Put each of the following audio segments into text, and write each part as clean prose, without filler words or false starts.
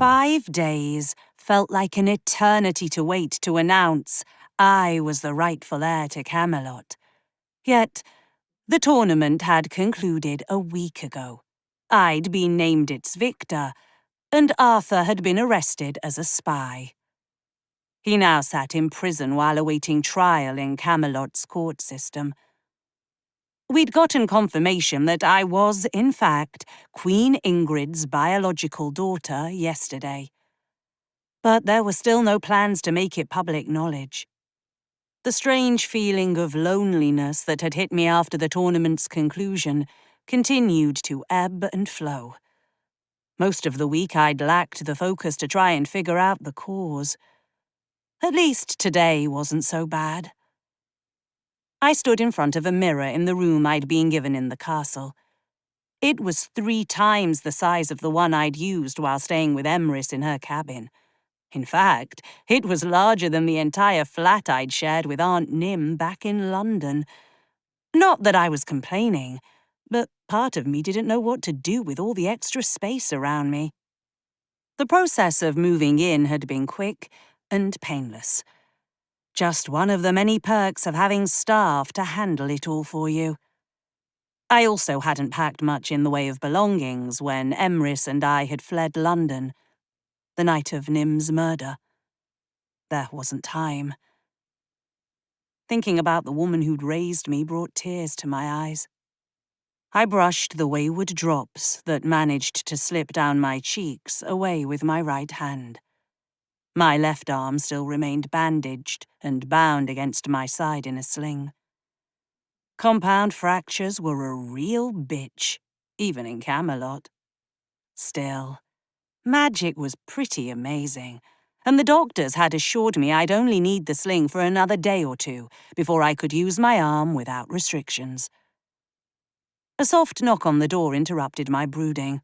5 days felt like an eternity to wait to announce I was the rightful heir to Camelot. Yet, the tournament had concluded a week ago. I'd been named its victor, and Arthur had been arrested as a spy. He now sat in prison while awaiting trial in Camelot's court system. We'd gotten confirmation that I was, in fact, Queen Ingrid's biological daughter yesterday. But there were still no plans to make it public knowledge. The strange feeling of loneliness that had hit me after the tournament's conclusion continued to ebb and flow. Most of the week I'd lacked the focus to try and figure out the cause. At least today wasn't so bad. I stood in front of a mirror in the room I'd been given in the castle. It was 3 times the size of the one I'd used while staying with Emrys in her cabin. In fact, it was larger than the entire flat I'd shared with Aunt Nim back in London. Not that I was complaining, but part of me didn't know what to do with all the extra space around me. The process of moving in had been quick and painless. Just one of the many perks of having staff to handle it all for you. I also hadn't packed much in the way of belongings when Emrys and I had fled London, the night of Nim's murder. There wasn't time. Thinking about the woman who'd raised me brought tears to my eyes. I brushed the wayward drops that managed to slip down my cheeks away with my right hand. My left arm still remained bandaged and bound against my side in a sling. Compound fractures were a real bitch, even in Camelot. Still, magic was pretty amazing, and the doctors had assured me I'd only need the sling for another day or 2 before I could use my arm without restrictions. A soft knock on the door interrupted my brooding.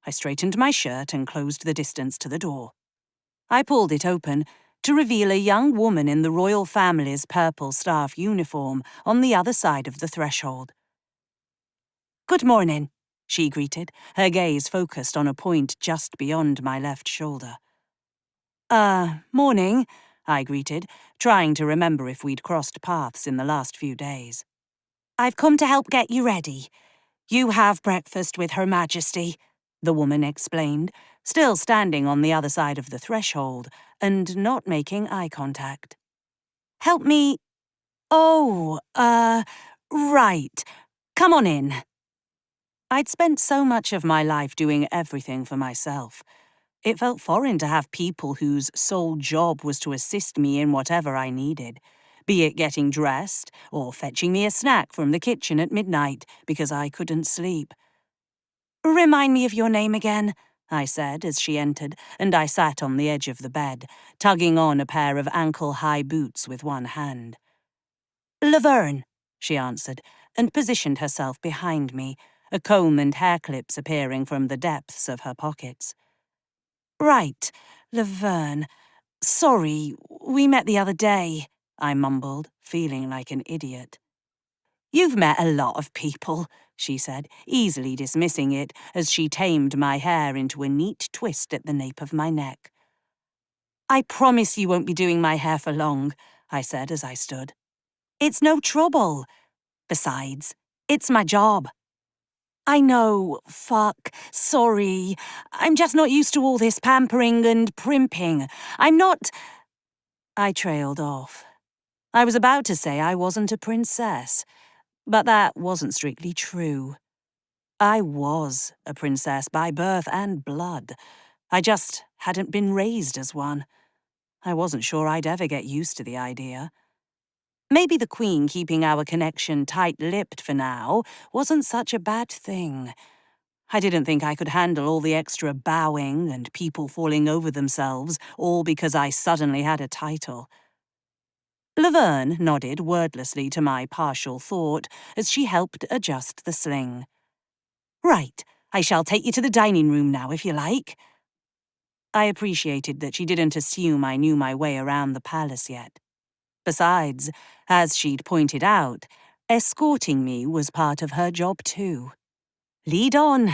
I straightened my shirt and closed the distance to the door. I pulled it open to reveal a young woman in the royal family's purple staff uniform on the other side of the threshold. "Good morning," she greeted, her gaze focused on a point just beyond my left shoulder. Morning," I greeted, trying to remember if we'd crossed paths in the last few days. "I've come to help get you ready. You have breakfast with Her Majesty," the woman explained, still standing on the other side of the threshold and not making eye contact. "Help me—" "Oh, right. Come on in." I'd spent so much of my life doing everything for myself. It felt foreign to have people whose sole job was to assist me in whatever I needed, be it getting dressed or fetching me a snack from the kitchen at midnight because I couldn't sleep. "Remind me of your name again," I said as she entered, and I sat on the edge of the bed, tugging on a pair of ankle-high boots with one hand. "Laverne," she answered, and positioned herself behind me, a comb and hair clips appearing from the depths of her pockets. "Right, Laverne. Sorry, we met the other day," I mumbled, feeling like an idiot. "You've met a lot of people," she said, easily dismissing it as she tamed my hair into a neat twist at the nape of my neck. "I promise you won't be doing my hair for long," I said as I stood. "It's no trouble. Besides, it's my job." "I know, fuck, sorry. I'm just not used to all this pampering and primping. I'm not—" I trailed off. I was about to say I wasn't a princess, but that wasn't strictly true. I was a princess by birth and blood. I just hadn't been raised as one. I wasn't sure I'd ever get used to the idea. Maybe the Queen keeping our connection tight-lipped for now wasn't such a bad thing. I didn't think I could handle all the extra bowing and people falling over themselves, all because I suddenly had a title. Laverne nodded wordlessly to my partial thought as she helped adjust the sling. "Right, I shall take you to the dining room now, if you like." I appreciated that she didn't assume I knew my way around the palace yet. Besides, as she'd pointed out, escorting me was part of her job too. "Lead on,"